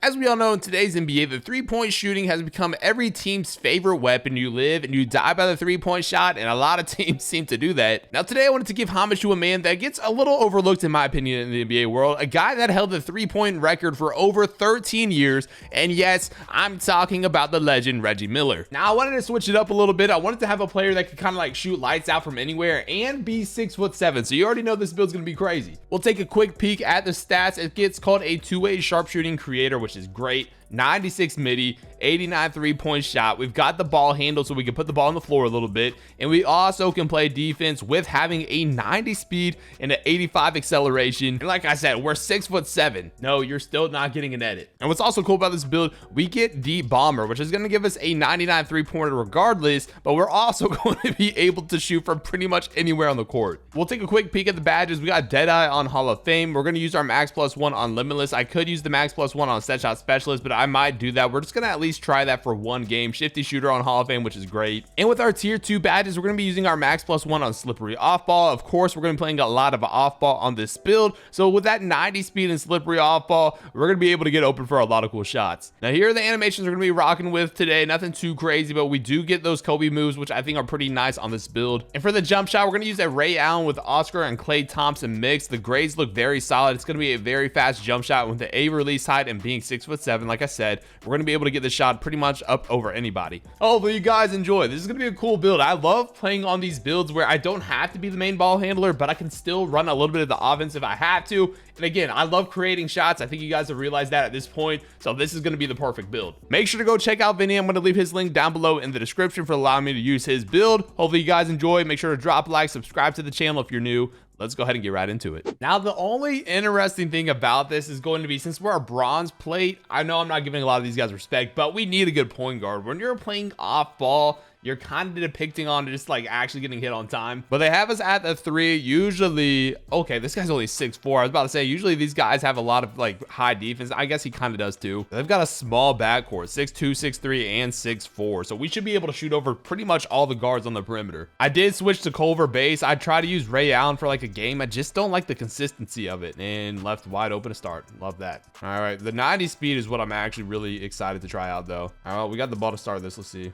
As we all know, in today's NBA, the three-point shooting has become every team's favorite weapon. You live and you die by the three-point shot, and a lot of teams seem to do that. Now, today I wanted to give homage to a man that gets a little overlooked, in my opinion, in the NBA world. A guy that held the three-point record for over 13 years, and yes, I'm talking about the legend Reggie Miller. Now, I wanted to switch it up a little bit. I wanted to have a player that could kind of like shoot lights out from anywhere and be 6'7", so you already know this build's gonna be crazy. We'll take a quick peek at the stats. It gets called a two-way sharpshooting creator, which is great. 96 midi, 89 three-point shot. We've got the ball handle so we can put the ball on the floor a little bit, and we also can play defense with having a 90 speed and an 85 acceleration. And like I said, we're 6'7". No, you're still not getting an edit. And what's also cool about this build, we get deep bomber, which is going to give us a 99 three-pointer regardless, but we're also going to be able to shoot from pretty much anywhere on the court. We'll take a quick peek at the badges. We got Deadeye on Hall of Fame. We're going to use our max +1 on Limitless. I could use the max +1 on Set Shot Specialist, but I might do that. We're just gonna at least try that for one game. Shifty Shooter on Hall of Fame, which is great. And with our tier 2 badges, we're gonna be using our max +1 on Slippery Off Ball. Of course, we're gonna be playing a lot of off ball on this build, so with that 90 speed and Slippery Off Ball, we're gonna be able to get open for a lot of cool shots. Now, here are the animations we're gonna be rocking with today. Nothing too crazy, but we do get those Kobe moves, which I think are pretty nice on this build. And for the jump shot, we're gonna use a Ray Allen with Oscar and Klay Thompson mix. The grades look very solid. It's gonna be a very fast jump shot with the A release height and being 6'7". Like I said, we're gonna be able to get the shot pretty much up over anybody. Hopefully you guys enjoy. This is gonna be a cool build. I love playing on these builds where I don't have to be the main ball handler, but I can still run a little bit of the offense if I have to. And again, I love creating shots. I think you guys have realized that at this point, so this is gonna be the perfect build. Make sure to go check out Vinny. I'm gonna leave his link down below in the description for allowing me to use his build. Hopefully you guys enjoy. Make sure to drop a like, subscribe to the channel if you're new. Let's go ahead and get right into it. Now, the only interesting thing about this is going to be, since we're a bronze plate, I know I'm not giving a lot of these guys respect, but we need a good point guard. When you're playing off ball, you're kind of depicting on just like actually getting hit on time. But they have us at the 3. Usually, okay, this guy's only 6'4". I was about to say, usually these guys have a lot of like high defense. I guess he kind of does too. They've got a small backcourt, 6'2", 6'3", and 6'4". So we should be able to shoot over pretty much all the guards on the perimeter. I did switch to Culver base. I tried to use Ray Allen for like a game. I just don't like the consistency of it. And left wide open to start. Love that. All right, the 90 speed is what I'm actually really excited to try out though. All right, we got the ball to start this. Let's see.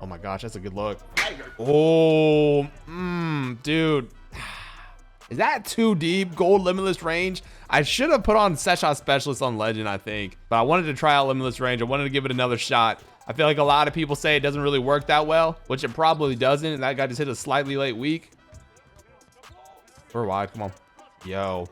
Oh my gosh, that's a good look. Oh, dude. Is that too deep? Gold Limitless range? I should have put on Set Shot Specialist on Legend, I think. But I wanted to try out Limitless range. I wanted to give it another shot. I feel like a lot of people say it doesn't really work that well, which it probably doesn't. And that guy just hit a slightly late week. We're wide, come on. Yo.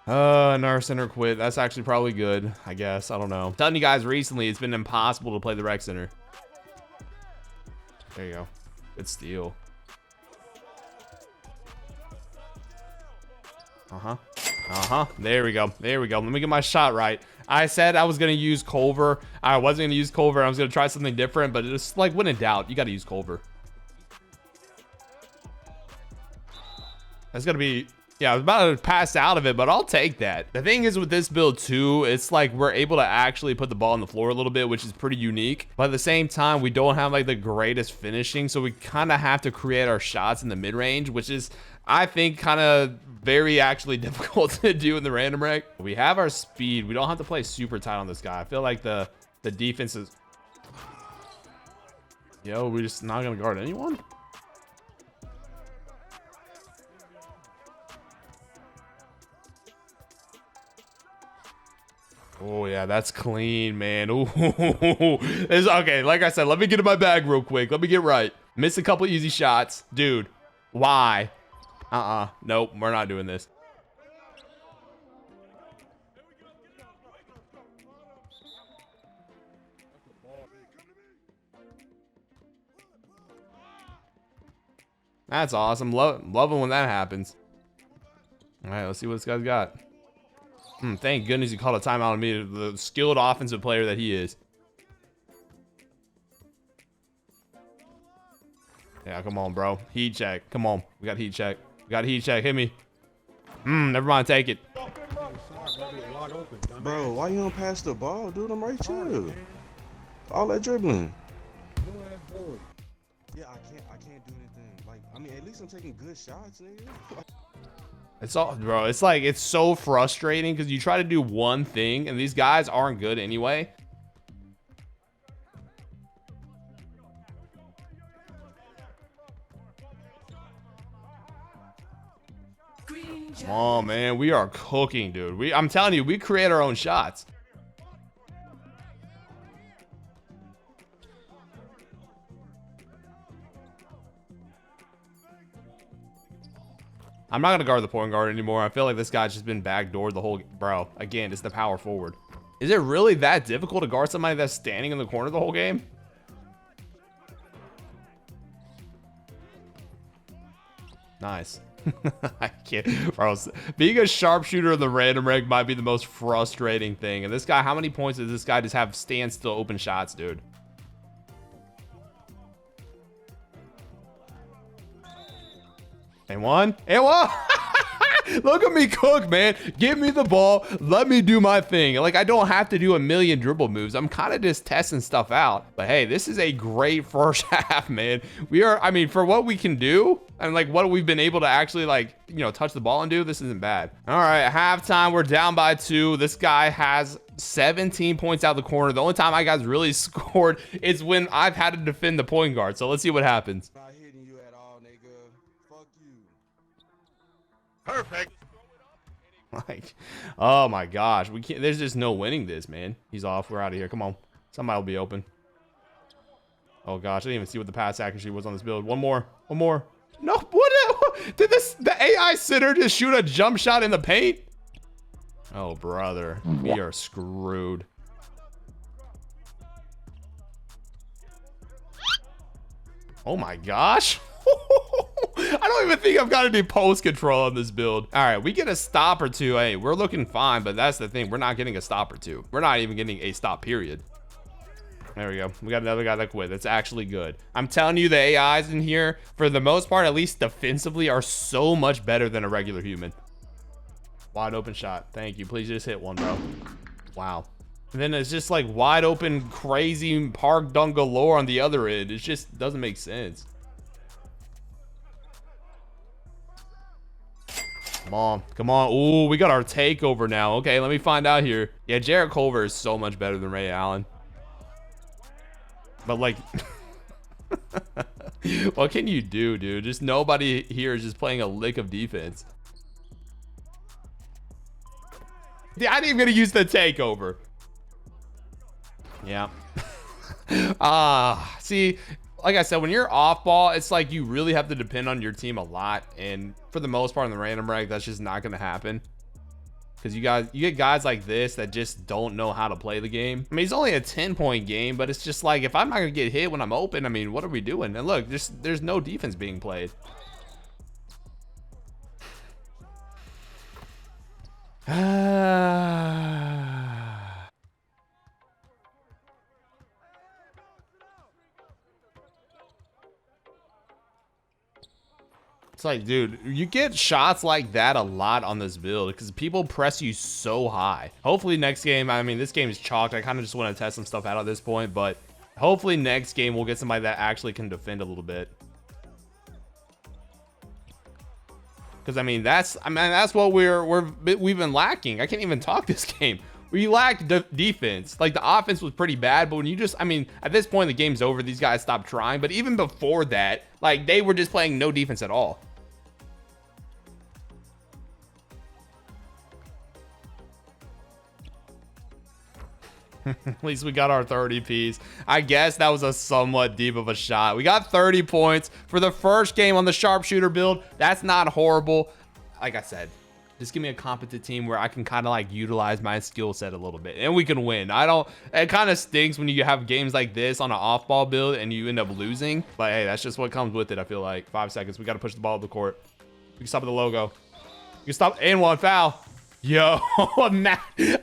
Nurse Center quit. That's actually probably good, I guess. I don't know. I'm telling you guys, recently it's been impossible to play the Rec Center. There you go. Good steal. There we go. There we go. Let me get my shot right. I said I was gonna use Culver. I wasn't gonna use Culver. I was gonna try something different, but it's like, when in doubt, you gotta use Culver. That's gonna be, yeah, I was about to pass out of it, but I'll take that. The thing is with this build too, it's like we're able to actually put the ball on the floor a little bit, which is pretty unique. But at the same time, we don't have like the greatest finishing, so we kind of have to create our shots in the mid-range, which is, I think, kind of very actually difficult to do in the random rec. We have our speed. We don't have to play super tight on this guy. I feel like the defense is... Yo, we're just not gonna guard anyone? Oh yeah, that's clean, man. Ooh, it's okay. Like I said, let me get in my bag real quick. Let me get right. Missed a couple easy shots, dude. Why? Nope, we're not doing this. That's awesome. Loving when that happens. All right, let's see what this guy's got. Thank goodness he called a timeout on me, the skilled offensive player that he is. Yeah, come on, bro. Heat check. Come on. We got heat check. We got heat check. Hit me. Never mind. Take it. Bro, why you don't pass the ball, dude? I'm right here. All that dribbling. Yeah, I can't do anything. Like, I mean, at least I'm taking good shots, nigga. It's all, bro, it's like, it's so frustrating because you try to do one thing and these guys aren't good anyway. Oh man, we are cooking, dude. I'm telling you, we create our own shots. I'm not gonna guard the point guard anymore. I feel like this guy's just been backdoored the whole, bro. Again, it's the power forward. Is it really that difficult to guard somebody that's standing in the corner the whole game? Nice. I can't, bro. Being a sharpshooter in the random reg might be the most frustrating thing. And this guy, how many points does this guy just have standstill open shots, dude? And one. Look at me cook, man. Give me the ball. Let me do my thing. Like, I don't have to do a million dribble moves. I'm kind of just testing stuff out. But hey, this is a great first half, man. We are, I mean, for what we can do and like what we've been able to actually, like, you know, touch the ball and do, this isn't bad. All right, halftime, we're down by 2. This guy has 17 points out of the corner. The only time I guys really scored is when I've had to defend the point guard. So let's see what happens. Perfect. Like, oh my gosh, we can't. There's just no winning this, man. He's off. We're out of here. Come on, somebody will be open. Oh gosh, I didn't even see what the pass accuracy was on this build. One more. No, what did the AI sitter just shoot a jump shot in the paint? Oh brother, we are screwed. Oh my gosh. I don't even think I've got any post control on this build. All right, we get a stop or two. Hey, we're looking fine, but that's the thing. We're not getting a stop or two. We're not even getting a stop period. There we go. We got another guy that quit. That's actually good. I'm telling you, the AIs in here, for the most part, at least defensively, are so much better than a regular human. Wide open shot. Thank you. Please just hit one, bro. Wow. And then it's just like wide open, crazy park dunk galore on the other end. It just doesn't make sense. Come on. Ooh, we got our takeover now. Okay, let me find out here. Yeah, Jarrett Culver is so much better than Ray Allen. But like, what can you do, dude? Just nobody here is just playing a lick of defense. Yeah, I ain't even gonna use the takeover. Yeah. See, like I said, when you're off ball, it's like you really have to depend on your team a lot, and for the most part in the random reg, that's just not gonna happen, because you get guys like this that just don't know how to play the game. I mean, it's only a 10-point game, but it's just like, if I'm not gonna get hit when I'm open, I mean, what are we doing? And look, there's no defense being played. It's like, dude, you get shots like that a lot on this build because people press you so high. Hopefully next game, I mean, this game is chalked. I kind of just want to test some stuff out at this point, but hopefully next game we'll get somebody that actually can defend a little bit. Because I mean, that's what we've been lacking. I can't even talk this game. We lacked defense. Like, the offense was pretty bad, but when you just, I mean, at this point the game's over. These guys stopped trying, but even before that, like, they were just playing no defense at all. At least we got our 30 piece. I guess that was a somewhat deep of a shot. We got 30 points for the first game on the sharpshooter build. That's not horrible. Like I said, just give me a competent team where I can kind of like utilize my skill set a little bit and we can win. It kind of stinks when you have games like this on an off-ball build and you end up losing. But hey, that's just what comes with it. I feel like 5 seconds. We got to push the ball up the court. We can stop at the logo. You can stop and one foul. Yo,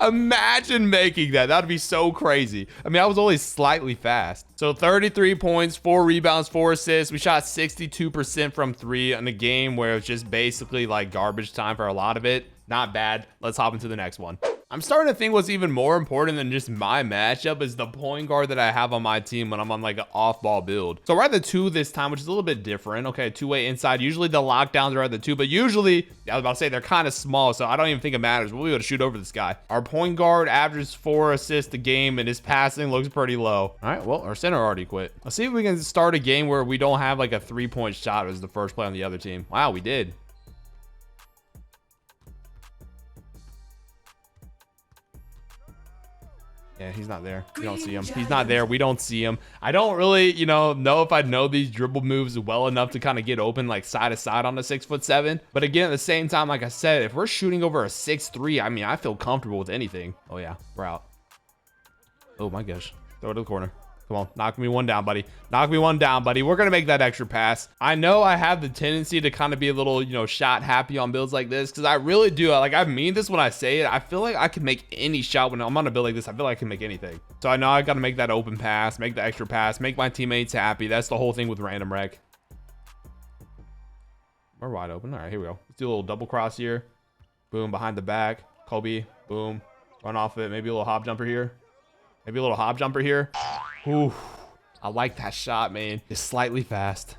imagine making that. That'd be so crazy. I mean, I was only slightly fast. So 33 points, 4 rebounds, 4 assists. We shot 62% from 3 in a game where it's just basically like garbage time for a lot of it. Not bad. Let's hop into the next one. I'm starting to think what's even more important than just my matchup is the point guard that I have on my team when I'm on like an off-ball build. So we're at the 2 this time, which is a little bit different. Okay, 2-way inside. Usually the lockdowns are at the 2, but usually, I was about to say, they're kind of small, so I don't even think it matters. We'll be able to shoot over this guy. Our point guard averages 4 assists a game, and his passing looks pretty low. All right, well, our center already quit. Let's see if we can start a game where we don't have like a 3-point shot as the first play on the other team. Wow, we did. Yeah, he's not there. We don't see him. He's not there. We don't see him. I don't really, know if I know these dribble moves well enough to kind of get open like side to side on the 6'7". But again, at the same time, like I said, if we're shooting over a 6'3", I mean, I feel comfortable with anything. Oh yeah, we're out. Oh my gosh. Throw it to the corner. Come on, knock me one down, buddy. Knock me one down, buddy. We're going to make that extra pass. I know I have the tendency to kind of be a little, shot happy on builds like this because I really do. Like, I mean this when I say it. I feel like I can make any shot when I'm on a build like this. I feel like I can make anything. So I know I got to make that open pass, make the extra pass, make my teammates happy. That's the whole thing with random rec. We're wide open. All right, here we go. Let's do a little double cross here. Boom, behind the back. Kobe, boom. Run off it. Maybe a little hop jumper here. Maybe a little hop jumper here. Ooh, I like that shot, man. It's slightly fast.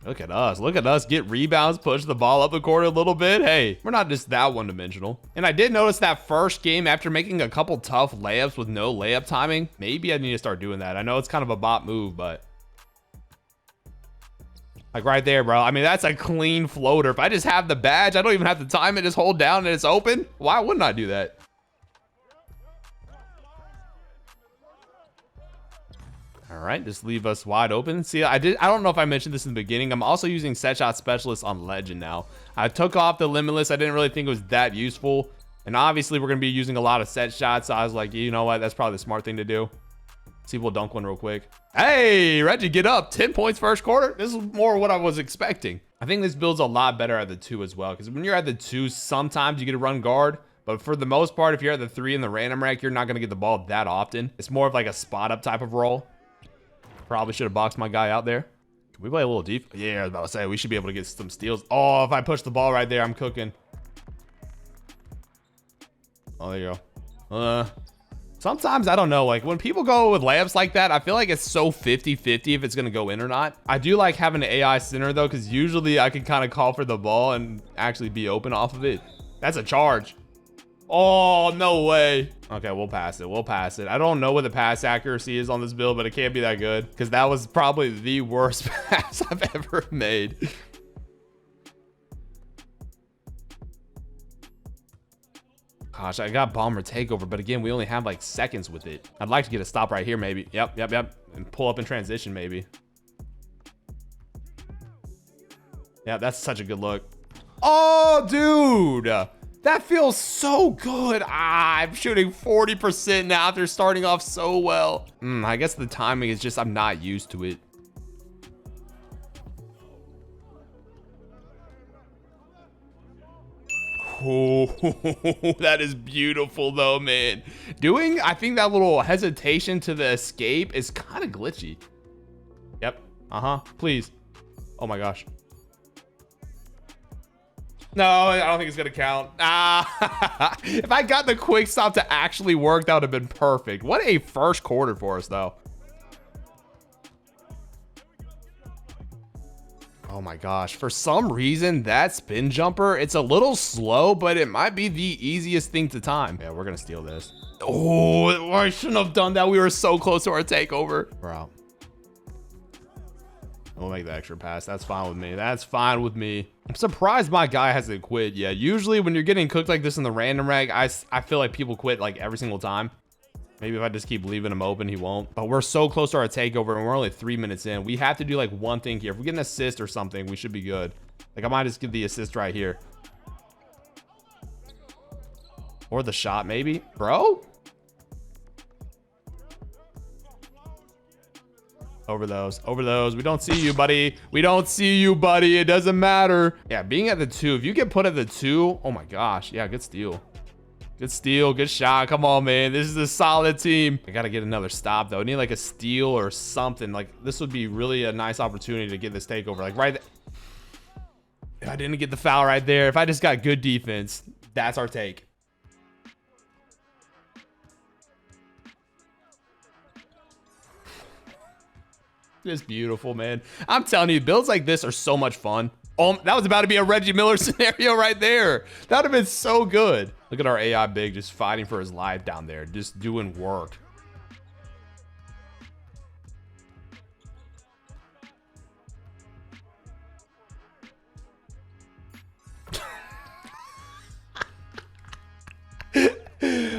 Look at us. Look at us get rebounds, push the ball up the court a little bit. Hey, we're not just that one-dimensional. And I did notice that first game, after making a couple tough layups with no layup timing, maybe I need to start doing that. I know it's kind of a bot move, but like right there, bro. I mean, that's a clean floater. If I just have the badge, I don't even have to time it. Just hold down and it's open. Why wouldn't I do that? All right, just leave us wide open. See, I don't know if I mentioned this in the beginning. I'm also using set shot specialist on legend now. I took off the limitless. I didn't really think it was that useful. And obviously we're going to be using a lot of set shots. So I was like, you know what? That's probably the smart thing to do. See if we'll dunk one real quick. Hey, Reggie, get up. 10 points first quarter. This is more what I was expecting. I think this build's a lot better at the 2 as well. Because when you're at the 2, sometimes you get to run guard. But for the most part, if you're at the 3 in the random rack, you're not going to get the ball that often. It's more of like a spot up type of role. Probably should have boxed my guy out there. Can we play a little deep? Yeah, I was about to say, we should be able to get some steals. Oh, if I push the ball right there, I'm cooking. Oh, there you go. Sometimes, I don't know, like when people go with layups like that, I feel like it's so 50-50 if it's going to go in or not. I do like having an AI center though, because usually I can kind of call for the ball and actually be open off of it. That's a charge. Oh, no way. Okay, we'll pass it. We'll pass it. I don't know what the pass accuracy is on this build, but it can't be that good because that was probably the worst pass I've ever made. Gosh, I got bomber takeover, but again, we only have like seconds with it. I'd like to get a stop right here, maybe. Yep. And pull up in transition, maybe. Yeah, that's such a good look. Oh, dude. That feels so good. I'm shooting 40% now after starting off so well. I guess the timing is just I'm not used to it. Oh, that is beautiful though, man. I think that little hesitation to the escape is kind of glitchy. Yep. Please. Oh my gosh. No, I don't think it's gonna count. If I got the quick stop to actually work, that would have been perfect. What a first quarter for us though. Oh my gosh, for some reason that spin jumper, it's a little slow, but it might be the easiest thing to time. Yeah, we're gonna steal this. Oh, I shouldn't have done that. We were so close to our takeover. We're out. We'll make the extra pass. That's fine with me. That's fine with me. I'm surprised my guy hasn't quit yet. Usually when you're getting cooked like this in the random rag, I feel like people quit like every single time. Maybe if I just keep leaving him open, he won't. But we're so close to our takeover and we're only 3 minutes in. We have to do like one thing here. If we get an assist or something, we should be good. Like I might just get the assist right here. Or the shot maybe. Bro? Over those. We don't see you, buddy. We don't see you, buddy. It doesn't matter. Yeah, being at the 2. If you get put at the 2, oh my gosh. Yeah, good steal. Good steal, good shot. Come on, man. This is a solid team. I gotta get another stop, though. I need like a steal or something. Like, this would be really a nice opportunity to get this takeover. Like, right there. If I didn't get the foul right there, if I just got good defense, that's our take. Just beautiful, man. I'm telling you, builds like this are so much fun. Oh, that was about to be a Reggie Miller scenario right there. That would have been so good. Look at our AI big just fighting for his life down there, just doing work.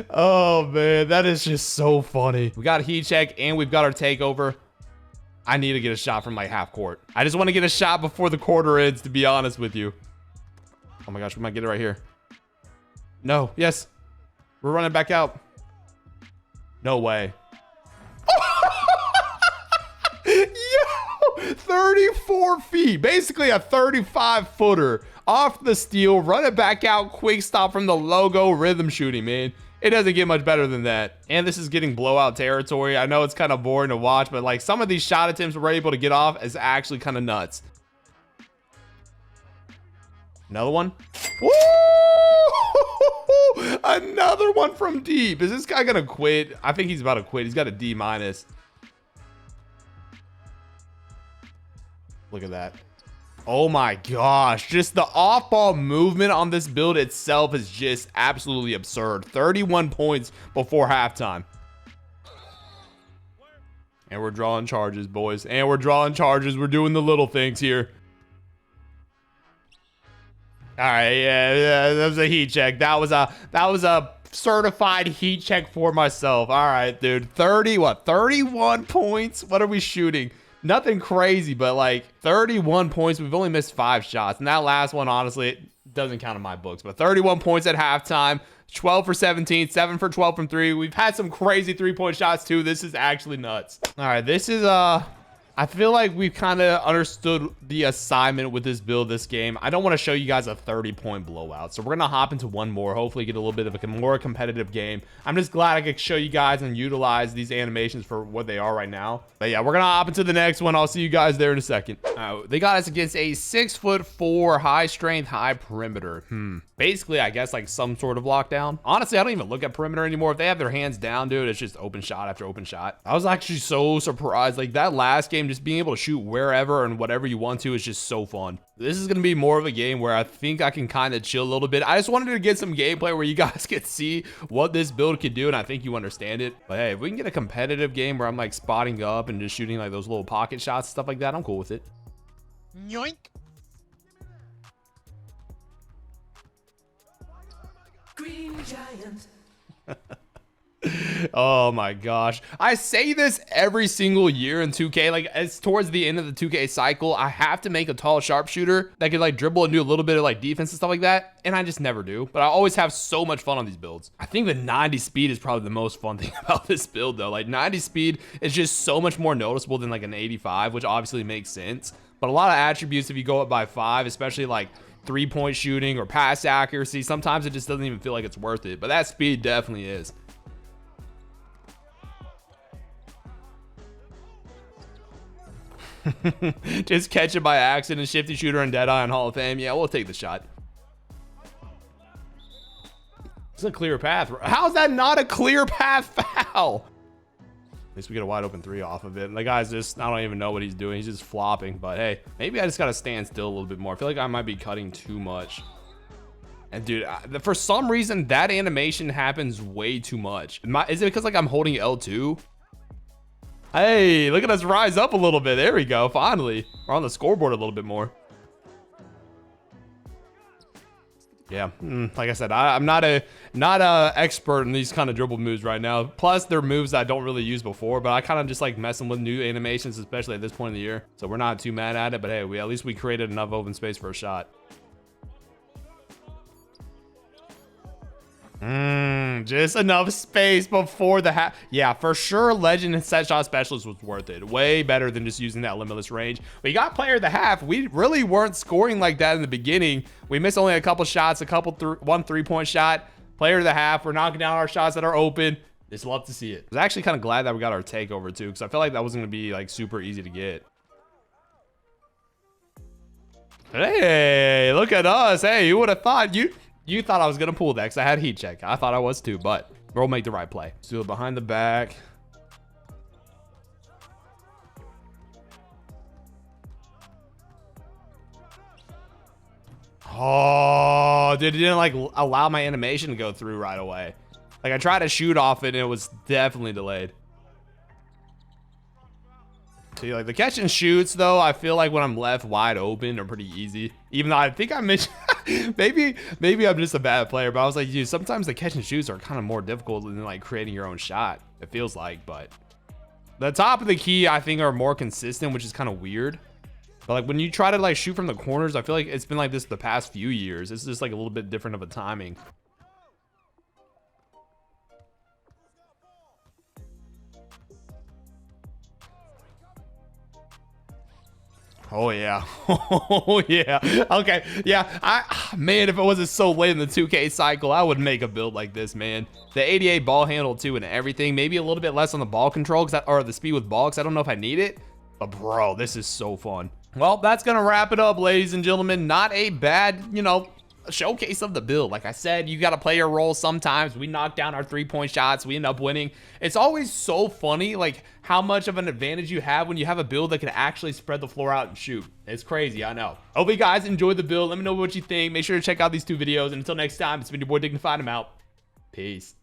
Oh man, that is just so funny. We got a heat check and we've got our takeover. I need to get a shot from like half court. I just want to get a shot before the quarter ends, to be honest with you. Oh my gosh, we might get it right here. No, yes. We're running back out. No way. Yo, 34 feet. Basically a 35 footer off the steal. Run it back out. Quick stop from the logo. Rhythm shooting, man. It doesn't get much better than that. And this is getting blowout territory. I know it's kind of boring to watch, but like some of these shot attempts we're able to get off is actually kind of nuts. Another one. Woo! Another one from deep. Is this guy gonna quit? I think he's about to quit. He's got a D-. Look at that. Oh my gosh, just the off-ball movement on this build itself is just absolutely absurd. 31 points before halftime. And we're drawing charges, boys. And we're drawing charges. We're doing the little things here. All right, yeah, that was a heat check. That was a certified heat check for myself. All right, dude. 31 points. What are we shooting? Nothing crazy, but like 31 points. We've only missed 5 shots. And that last one, honestly, it doesn't count in my books. But 31 points at halftime, 12 for 17, 7 for 12 from 3. We've had some crazy 3-point shots too. This is actually nuts. All right, this is I feel like we've kind of understood the assignment with this build this game. I don't want to show you guys a 30-point blowout. So we're going to hop into one more, hopefully get a little bit of a more competitive game. I'm just glad I could show you guys and utilize these animations for what they are right now. But yeah, we're going to hop into the next one. I'll see you guys there in a second. They got us against a 6'4", high strength, high perimeter. Basically, I guess like some sort of lockdown. Honestly, I don't even look at perimeter anymore. If they have their hands down, dude, it's just open shot after open shot. I was actually so surprised. Like that last game, just being able to shoot wherever and whatever you want to is just so fun. This is going to be more of a game where I think I can kind of chill a little bit. I just wanted to get some gameplay where you guys could see what this build could do, and I think you understand it. But hey, if we can get a competitive game where I'm like spotting up and just shooting like those little pocket shots, stuff like that, I'm cool with it. Yoink. Green Giant. Oh my gosh. I say this every single year in 2K. Like, it's towards the end of the 2K cycle, I have to make a tall sharpshooter that can like dribble and do a little bit of like defense and stuff like that. And I just never do. But I always have so much fun on these builds. I think the 90 speed is probably the most fun thing about this build though. Like 90 speed is just so much more noticeable than like an 85, which obviously makes sense. But a lot of attributes, if you go up by 5, especially like 3-point shooting or pass accuracy, sometimes it just doesn't even feel like it's worth it. But that speed definitely is. Just catch it by accident. Shifty shooter and Deadeye on Hall of Fame. Yeah, we'll take the shot. It's a clear path. How's that not a clear path foul? At least we get a wide open 3 off of it. The guy's just, I don't even know what he's doing. He's just flopping. But hey, maybe I just got to stand still a little bit more. I feel like I might be cutting too much. And dude, for some reason, that animation happens way too much. Is it because like I'm holding L2? Hey, look at us rise up a little bit. There we go. Finally, we're on the scoreboard a little bit more. Yeah, like I said, I'm not a expert in these kind of dribble moves right now. Plus, they're moves that I don't really use before, but I kind of just like messing with new animations, especially at this point in the year. So we're not too mad at it. But hey, at least we created enough open space for a shot. Just enough space before the half. Yeah, for sure, Legend set shot specialist was worth it. Way better than just using that limitless range. We got player of the half. We really weren't scoring like that in the beginning. We missed only a couple shots, one 3-point shot. Player of the half. We're knocking down our shots that are open. Just love to see it. I was actually kind of glad that we got our takeover too, because I felt like that wasn't going to be like super easy to get. Hey, look Look at us. Hey, you would have thought you thought I was gonna pull that because I had heat check. I thought I was too, but we'll make the right play. So behind the back. Oh, dude, it didn't like allow my animation to go through right away. Like I tried to shoot off it and it was definitely delayed. See, like the catch and shoots though, I feel like when I'm left wide open are pretty easy. Even though I think I mentioned maybe I'm just a bad player, but I was like, dude, sometimes the catch and shoots are kind of more difficult than like creating your own shot. It feels like, but the top of the key I think are more consistent, which is kind of weird. But like when you try to like shoot from the corners, I feel like it's been like this the past few years. It's just like a little bit different of a timing. Oh yeah. Oh yeah. Okay. Yeah. Man, if it wasn't so late in the 2K cycle, I would make a build like this, man. The 88 ball handle too and everything. Maybe a little bit less on the ball control or the speed with ball, because I don't know if I need it. But bro, this is so fun. Well, that's gonna wrap it up, ladies and gentlemen. Not a bad, you know, showcase of the build. Like I said, you gotta play your role sometimes. We knock down our 3-point shots, we end up winning. It's always so funny like how much of an advantage you have when you have a build that can actually spread the floor out and shoot. It's crazy, I know. Hope you guys enjoyed the build. Let me know what you think. Make sure to check out these 2 videos, and until next time, it's been your boy Dignified. I'm out. Peace.